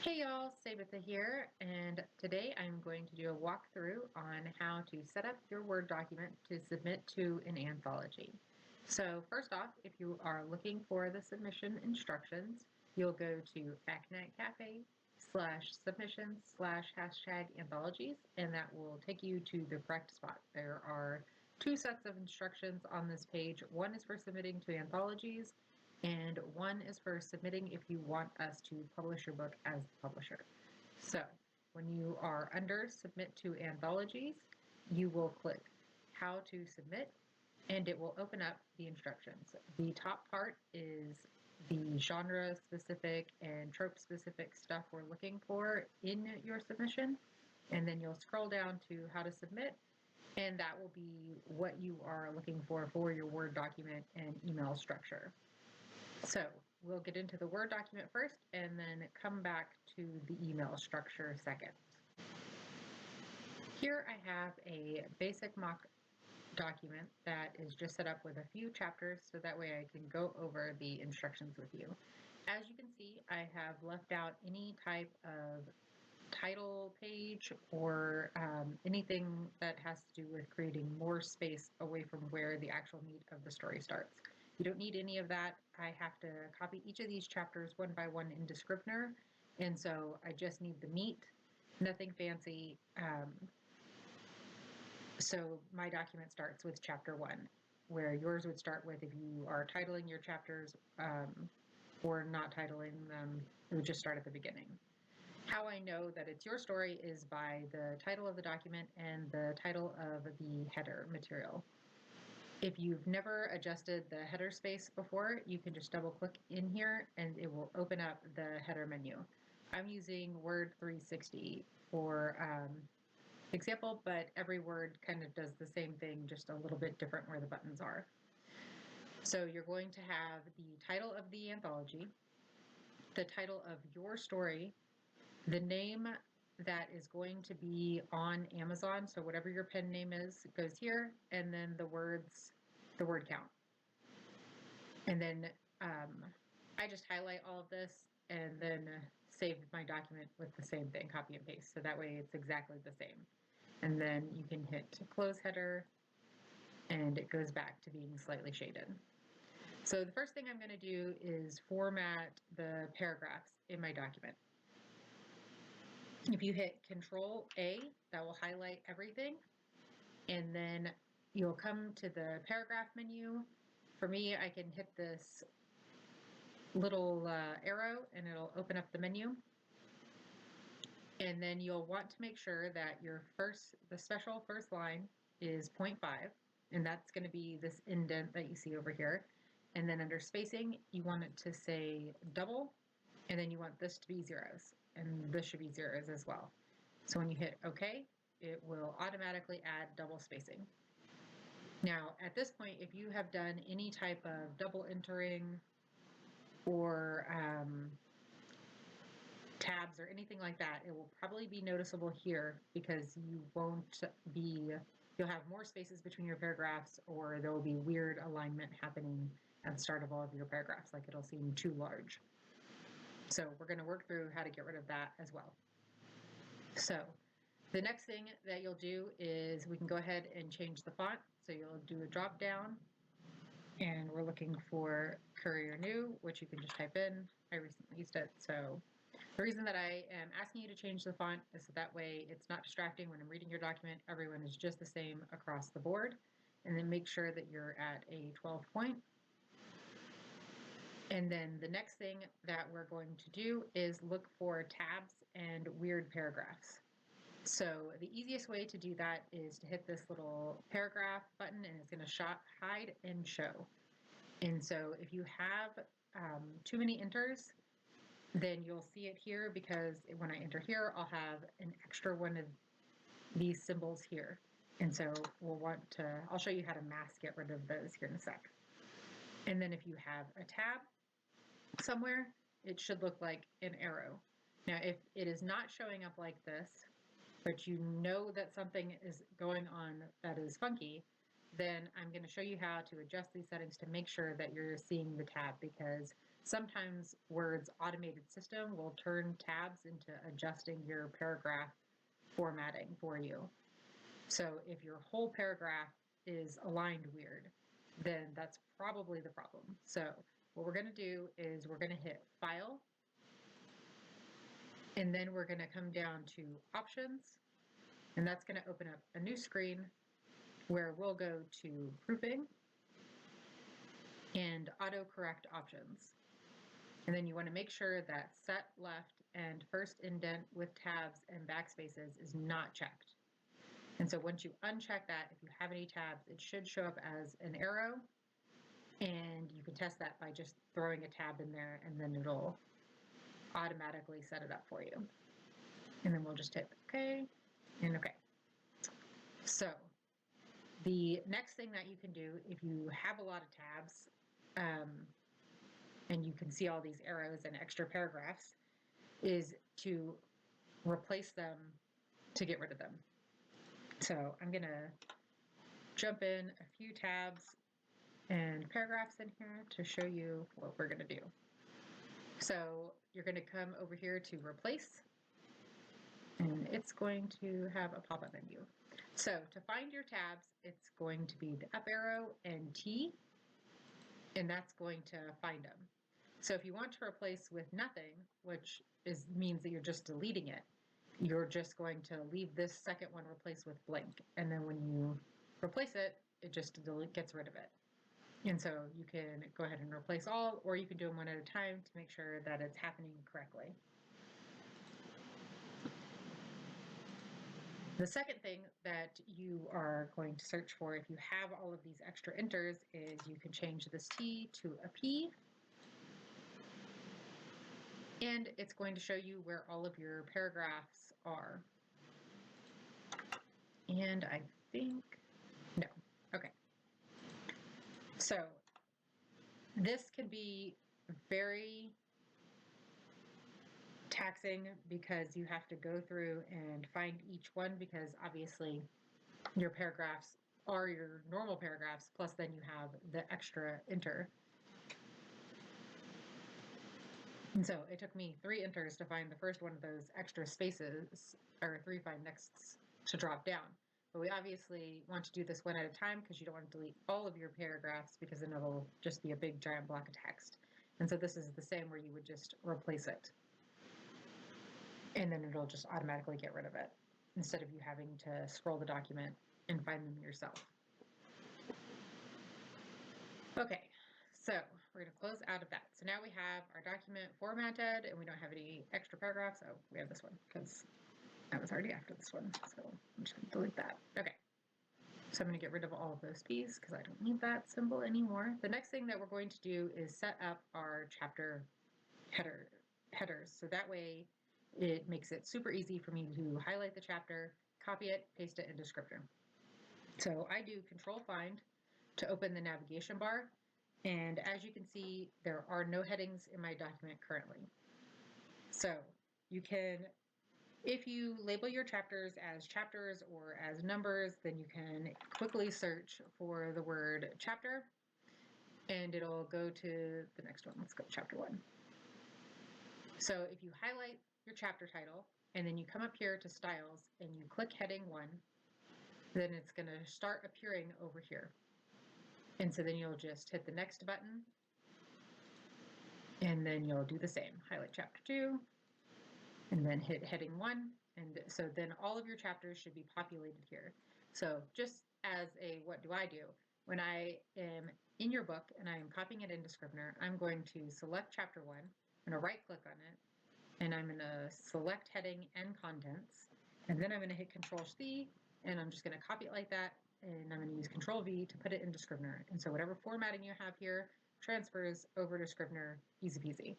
Hey y'all, Sabitha here, and today I'm going to do a walkthrough on how to set up your Word document to submit to an anthology. So first off, if you are looking for the submission instructions, you'll go to Aconite Cafe /submissions/#anthologies, and that will take you to the correct spot. There are two sets of instructions on this page. One is for submitting to anthologies, and one is for submitting if you want us to publish your book as the publisher. So when you are under Submit to Anthologies, you will click How to Submit, and it will open up the instructions. The top part is the genre-specific and trope-specific stuff we're looking for in your submission, and then you'll scroll down to How to Submit, and that will be what you are looking for your Word document and email structure. So we'll get into the Word document first and then come back to the email structure second. Here I have a basic mock document that is just set up with a few chapters so that way I can go over the instructions with you. As you can see, I have left out any type of title page or anything that has to do with creating more space away from where the actual meat of the story starts. You don't need any of that. I have to copy each of these chapters one by one into Scrivener, and so I just need the meat, nothing fancy. So my document starts with chapter 1, where yours would start with, if you are titling your chapters or not titling them, it would just start at the beginning. How I know that it's your story is by the title of the document and the title of the header material. If you've never adjusted the header space before, you can just double click in here and it will open up the header menu. I'm using Word 360 for example, but every Word kind of does the same thing, just a little bit different where the buttons are. So you're going to have the title of the anthology, the title of your story, the name that is going to be on Amazon, so whatever your pen name is goes here, and then the word count. And then I just highlight all of this and then save my document with the same thing, copy and paste, so that way it's exactly the same. And then you can hit close header and it goes back to being slightly shaded. So the first thing I'm going to do is format the paragraphs in my document. If you hit Control A, that will highlight everything, and then you'll come to the paragraph menu. For me, I can hit this little arrow and it'll open up the menu. And then you'll want to make sure that the special first line is 0.5, and that's going to be this indent that you see over here. And then under spacing, you want it to say double, and then you want this to be zeros, and this should be zeros as well. So when you hit OK, it will automatically add double spacing. Now, at this point, if you have done any type of double entering or tabs or anything like that, it will probably be noticeable here because you'll have more spaces between your paragraphs, or there will be weird alignment happening at the start of all of your paragraphs, like it'll seem too large. So we're going to work through how to get rid of that as well. So the next thing that you'll do is we can go ahead and change the font. So you'll do a drop down and we're looking for Courier New, which you can just type in. I recently used it. So the reason that I am asking you to change the font is so that way it's not distracting when I'm reading your document. Everyone is just the same across the board. And then make sure that you're at a 12 point. And then the next thing that we're going to do is look for tabs and weird paragraphs. So the easiest way to do that is to hit this little paragraph button, and it's going to hide and show. And so if you have too many enters, then you'll see it here, because when I enter here, I'll have an extra one of these symbols here. And so I'll show you how to get rid of those here in a sec. And then if you have a tab somewhere, it should look like an arrow. Now, if it is not showing up like this, but you know that something is going on that is funky, then I'm going to show you how to adjust these settings to make sure that you're seeing the tab, because sometimes Word's automated system will turn tabs into adjusting your paragraph formatting for you. So if your whole paragraph is aligned weird, then that's probably the problem. So what we're going to do is we're going to hit File, and then we're going to come down to Options, and that's going to open up a new screen where we'll go to Grouping and Autocorrect Options. And then you want to make sure that Set Left and First Indent with tabs and backspaces is not checked. And so once you uncheck that, if you have any tabs, it should show up as an arrow, and you can test that by just throwing a tab in there, and then it'll automatically set it up for you. And then we'll just hit OK and OK. So the next thing that you can do, if you have a lot of tabs, and you can see all these arrows and extra paragraphs, is to replace them to get rid of them. So I'm going to jump in a few tabs and paragraphs in here to show you what we're going to do. So you're going to come over here to Replace, and it's going to have a pop-up menu. So to find your tabs, it's going to be the up arrow and T, and that's going to find them. So if you want to replace with nothing, which means that you're just deleting it, you're just going to leave this second one replaced with blank. And then when you replace it, it just gets rid of it. And so you can go ahead and replace all, or you can do them one at a time to make sure that it's happening correctly. The second thing that you are going to search for if you have all of these extra enters is you can change this T to a P. And it's going to show you where all of your paragraphs are. And I think, no, okay. So this can be very taxing because you have to go through and find each one, because obviously your paragraphs are your normal paragraphs, plus then you have the extra enter. And so it took me 3 enters to find the first one of those extra spaces, or 3 find nexts to drop down. But we obviously want to do this one at a time because you don't want to delete all of your paragraphs, because then it'll just be a big giant block of text. And so this is the same where you would just replace it. And then it'll just automatically get rid of it, instead of you having to scroll the document and find them yourself. Okay. So we're going to close out of that. So now we have our document formatted, and we don't have any extra paragraphs. Oh, we have this one because I was already after this one. So I'm just going to delete that. Okay. So I'm going to get rid of all of those P's because I don't need that symbol anymore. The next thing that we're going to do is set up our chapter headers. So that way it makes it super easy for me to highlight the chapter, copy it, paste it in descriptor. So I do Control Find to open the navigation bar. And as you can see, there are no headings in my document currently. So you can, if you label your chapters as chapters or as numbers, then you can quickly search for the word chapter, and it'll go to the next one. Let's go to chapter 1. So if you highlight your chapter title, and then you come up here to Styles, and you click Heading 1, then it's going to start appearing over here. And so then you'll just hit the next button, and then you'll do the same. Highlight chapter 2, and then hit heading 1. And so then all of your chapters should be populated here. So just as a what do I do, when I am in your book and I am copying it into Scrivener, I'm going to select chapter 1, I'm going to right click on it, and I'm going to select heading and contents, and then I'm going to hit Control C, and I'm just going to copy it like that. And I'm going to use Control V to put it into Scrivener. And so whatever formatting you have here transfers over to Scrivener, easy peasy.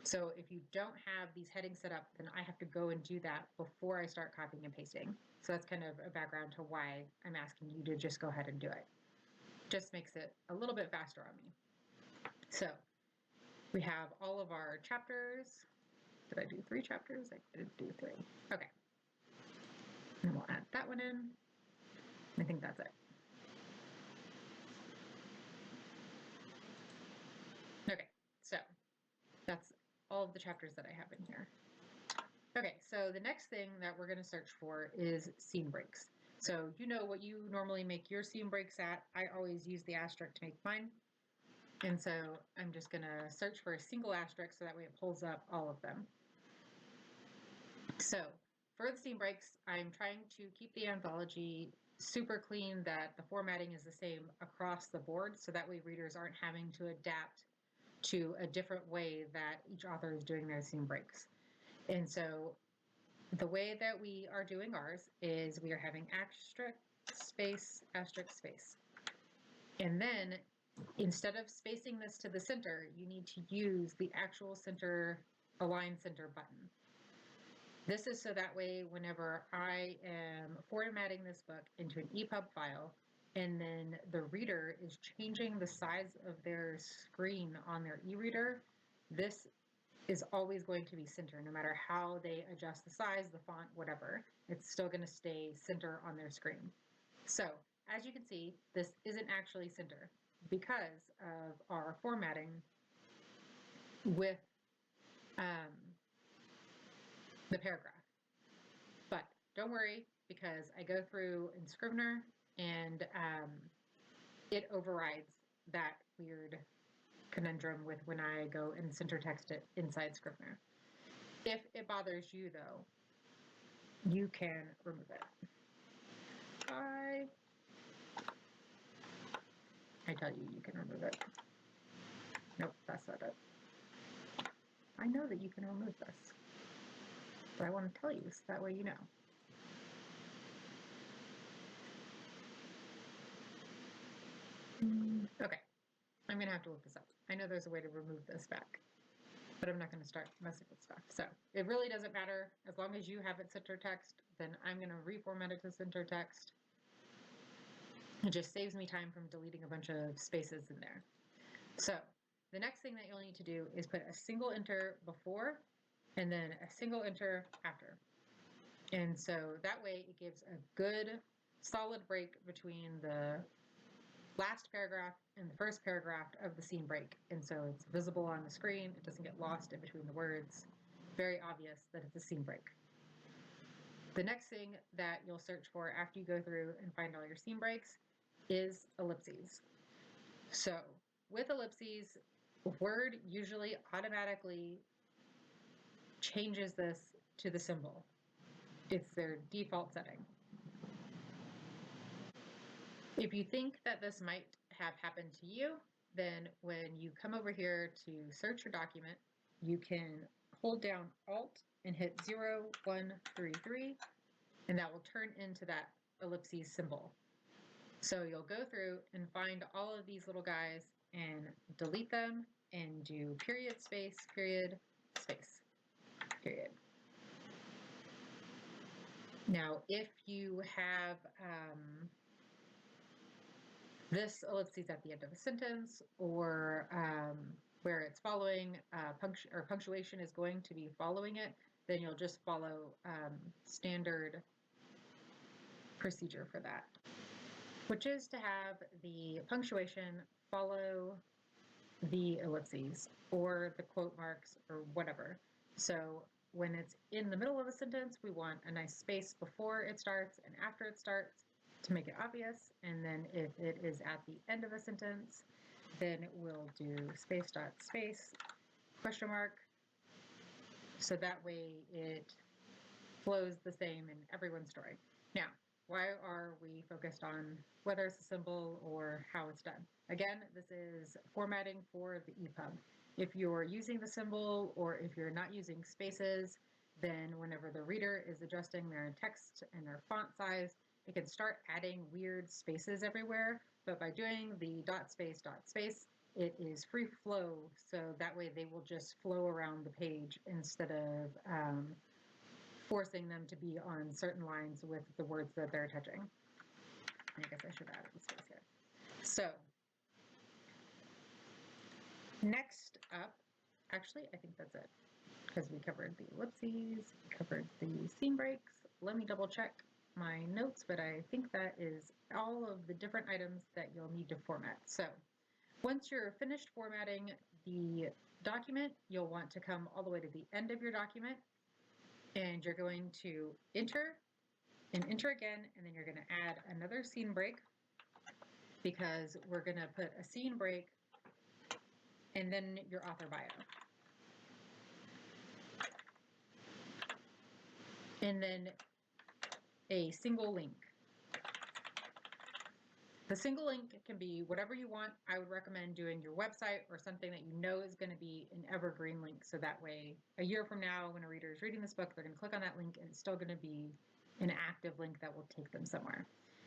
So if you don't have these headings set up, then I have to go and do that before I start copying and pasting. So that's kind of a background to why I'm asking you to just go ahead and do it. Just makes it a little bit faster on me. So we have all of our chapters. Did I do 3 chapters? I did do 3. Okay. And we'll add that one in. I think that's it. Okay, so the chapters that I have in here. Okay, so the next thing that we're going to search for is seam breaks. So you know what you normally make your seam breaks at. I always use the asterisk to make mine. And so I'm just going to search for a single asterisk so that way it pulls up all of them. So for the seam breaks, I'm trying to keep the anthology super clean, that the formatting is the same across the board, so that way readers aren't having to adapt to a different way that each author is doing their seam breaks. And so the way that we are doing ours is we are having asterisk, space, asterisk, space. And then instead of spacing this to the center, you need to use the actual center, align center button. This is so that way whenever I am formatting this book into an EPUB file, and then the reader is changing the size of their screen on their e-reader, this is always going to be center, no matter how they adjust the size, the font, whatever. It's still going to stay center on their screen. So as you can see, this isn't actually center because of our formatting with the paragraph. But don't worry, because I go through in Scrivener and it overrides that weird conundrum with when I go and center text it inside Scrivener. If it bothers you though, you can remove it. I tell you, you can remove it. Nope, that's not it. I know that you can remove this, but I want to tell you so that way you know. Okay, I'm going to have to look this up. I know there's a way to remove this back, but I'm not going to start messing with stuff. So it really doesn't matter. As long as you have it center text, then I'm going to reformat it to center text. It just saves me time from deleting a bunch of spaces in there. So the next thing that you'll need to do is put a single enter before and then a single enter after. And so that way it gives a good solid break between the last paragraph and the first paragraph of the seam break. And so it's visible on the screen. It doesn't get lost in between the words. Very obvious that it's a seam break. The next thing that you'll search for after you go through and find all your seam breaks is ellipses. So with ellipses, Word usually automatically changes this to the symbol. It's their default setting. If you think that this might have happened to you, then when you come over here to search your document, you can hold down Alt and hit 0, 1, 3, 3, and that will turn into that ellipses symbol. So you'll go through and find all of these little guys and delete them and do period, space, period, space, period. Now, if you have this ellipses at the end of a sentence, or where it's following punctuation is going to be following it, then you'll just follow standard procedure for that, which is to have the punctuation follow the ellipses or the quote marks or whatever. So when it's in the middle of a sentence, we want a nice space before it starts and after it starts to make it obvious. And then if it is at the end of a sentence, then we'll do space dot space question mark. So that way it flows the same in everyone's story. Now, why are we focused on whether it's a symbol or how it's done? Again, this is formatting for the EPUB. If you're using the symbol or if you're not using spaces, then whenever the reader is adjusting their text and their font size, it can start adding weird spaces everywhere. But by doing the dot space, it is free flow. So that way they will just flow around the page instead of forcing them to be on certain lines with the words that they're touching. I guess I should add the space here. So next up, actually, I think that's it, because we covered the ellipses, we covered the seam breaks. Let me double check my notes, but I think that is all of the different items that you'll need to format. So once you're finished formatting the document, you'll want to come all the way to the end of your document, and you're going to enter and enter again, and then you're going to add another scene break, because we're going to put a scene break and then your author bio. And then a single link. The single link can be whatever you want. I would recommend doing your website or something that you know is going to be an evergreen link. So that way, a year from now, when a reader is reading this book, they're going to click on that link and it's still going to be an active link that will take them somewhere.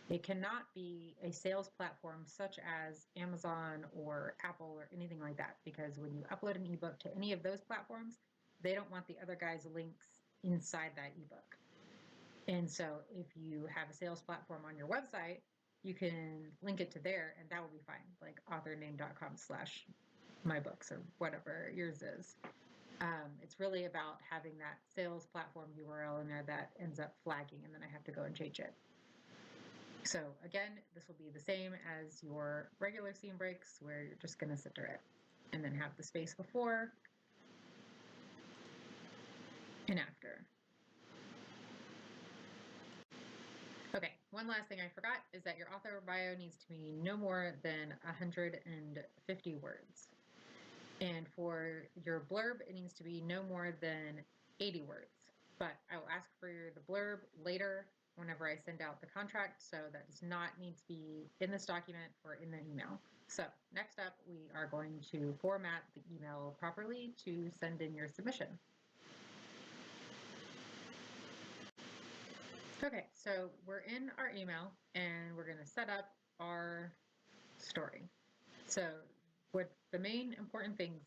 It cannot be a sales platform such as Amazon or Apple or anything like that, because when you upload an ebook to any of those platforms, they don't want the other guy's links inside that ebook. And so if you have a sales platform on your website, you can link it to there and that will be fine, like authorname.com/mybooks or whatever yours is. It's really about having that sales platform URL in there that ends up flagging, and then I have to go and change it. So again, this will be the same as your regular scene breaks, where you're just going to center it and then have the space before and after. Okay, one last thing I forgot is that your author bio needs to be no more than 150 words. And for your blurb, it needs to be no more than 80 words. But I will ask for the blurb later whenever I send out the contract, so that does not need to be in this document or in the email. So next up, we are going to format the email properly to send in your submission. Okay, so we're in our email and we're going to set up our story. So what the main important things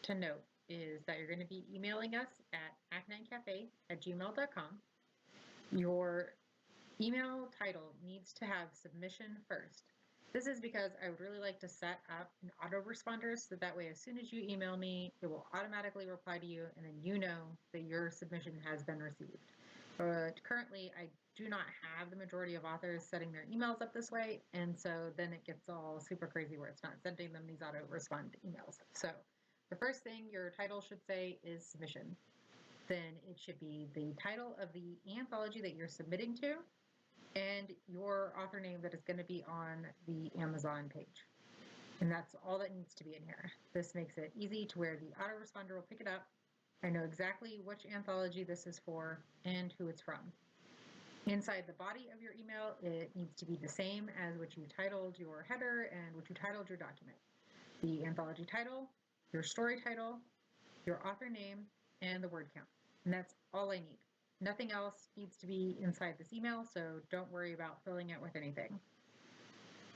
to note is that you're going to be emailing us at aconitecafe@gmail.com. Your email title needs to have submission first. This is because I would really like to set up an autoresponder so that way as soon as you email me, it will automatically reply to you and then you know that your submission has been received. But currently, I do not have the majority of authors setting their emails up this way, and so then it gets all super crazy where it's not sending them these auto-respond emails. So the first thing your title should say is submission. Then it should be the title of the anthology that you're submitting to and your author name that is going to be on the Amazon page. And that's all that needs to be in here. This makes it easy to where the autoresponder will pick it up. I know exactly which anthology this is for and who it's from. Inside the body of your email, it needs to be the same as what you titled your header and what you titled your document. The anthology title, your story title, your author name, and the word count. And that's all I need. Nothing else needs to be inside this email, so don't worry about filling it with anything.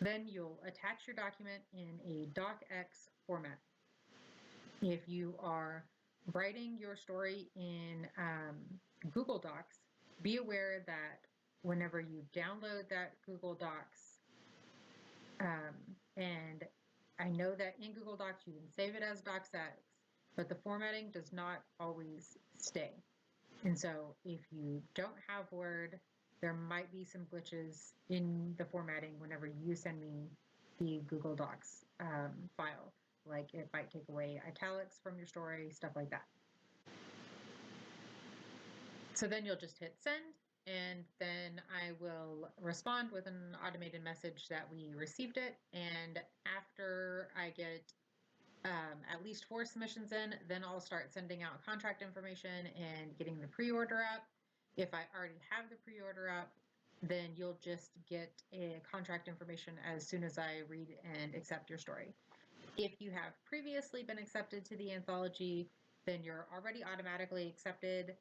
Then you'll attach your document in a docx format. If you are writing your story in Google Docs, be aware that whenever you download that Google Docs, and I know that in Google Docs you can save it as docx, but the formatting does not always stay. And so if you don't have Word, there might be some glitches in the formatting whenever you send me the Google Docs file. Like it might take away italics from your story, stuff like that. So then you'll just hit send, and then I will respond with an automated message that we received it. And after I get at least 4 submissions in, then I'll start sending out contract information and getting the pre-order up. If I already have the pre-order up, then you'll just get a contract information as soon as I read and accept your story. If you have previously been accepted to the anthology, then you're already automatically accepted.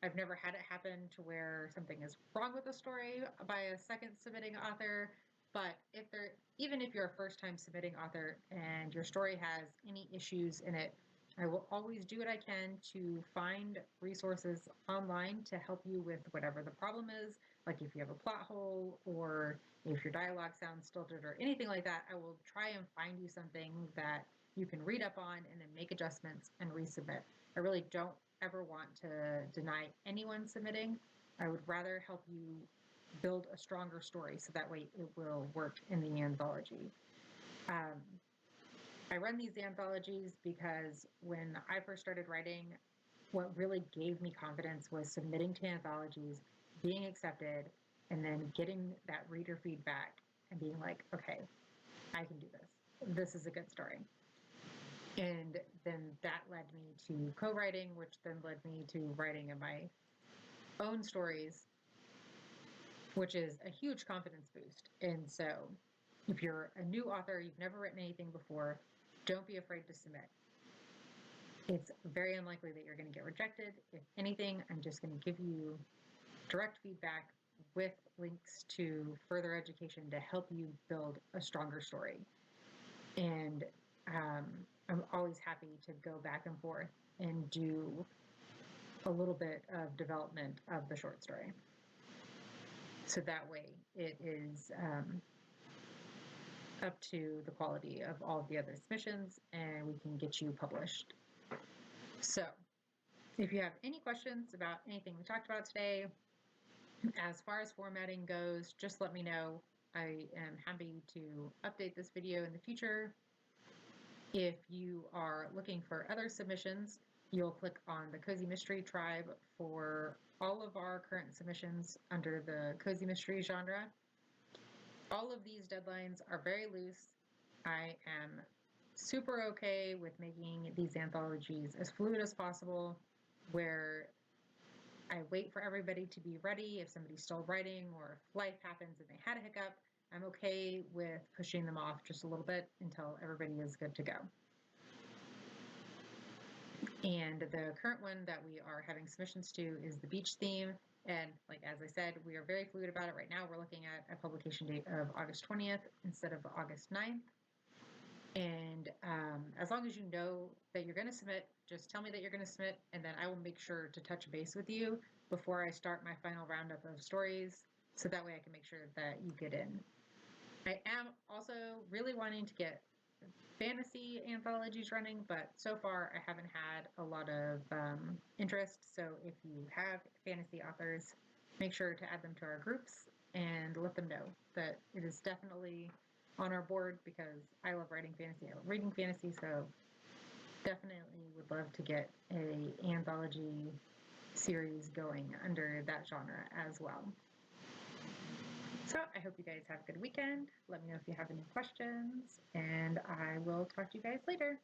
I've never had it happen to where something is wrong with the story by a second submitting author, but even if you're a first-time submitting author and your story has any issues in it, I will always do what I can to find resources online to help you with whatever the problem is. Like if you have a plot hole or if your dialogue sounds stilted or anything like that, I will try and find you something that you can read up on and then make adjustments and resubmit. I really don't ever want to deny anyone submitting. I would rather help you build a stronger story so that way it will work in the anthology. I run these anthologies because when I first started writing, what really gave me confidence was submitting to anthologies, being accepted, and then getting that reader feedback and being like, okay, I can do this. This is a good story. And then that led me to co-writing, which then led me to writing of my own stories, which is a huge confidence boost. And so if you're a new author, you've never written anything before, don't be afraid to submit. It's very unlikely that you're going to get rejected. If anything, I'm just going to give you direct feedback with links to further education to help you build a stronger story. And I'm always happy to go back and forth and do a little bit of development of the short story. So that way it is up to the quality of all of the other submissions and we can get you published. So if you have any questions about anything we talked about today, as far as formatting goes, just let me know. I am happy to update this video in the future. If you are looking for other submissions, you'll click on the Cozy Mystery Tribe for all of our current submissions under the Cozy Mystery genre. All of these deadlines are very loose. I am super okay with making these anthologies as fluid as possible, where I wait for everybody to be ready. If somebody's still writing or if life happens and they had a hiccup, I'm okay with pushing them off just a little bit until everybody is good to go. And the current one that we are having submissions to is the beach theme. And like, as I said, we are very fluid about it right now. We're looking at a publication date of August 20th instead of August 9th. And as long as you know that you're going to submit, just tell me that you're going to submit, and then I will make sure to touch base with you before I start my final roundup of stories, so that way I can make sure that you get in. I am also really wanting to get fantasy anthologies running, but so far I haven't had a lot of interest. So if you have fantasy authors, make sure to add them to our groups and let them know that it is definitely on our board, because I love writing fantasy, I love reading fantasy, so definitely would love to get a anthology series going under that genre as well. So I hope you guys have a good weekend. Let me know if you have any questions, and I will talk to you guys later.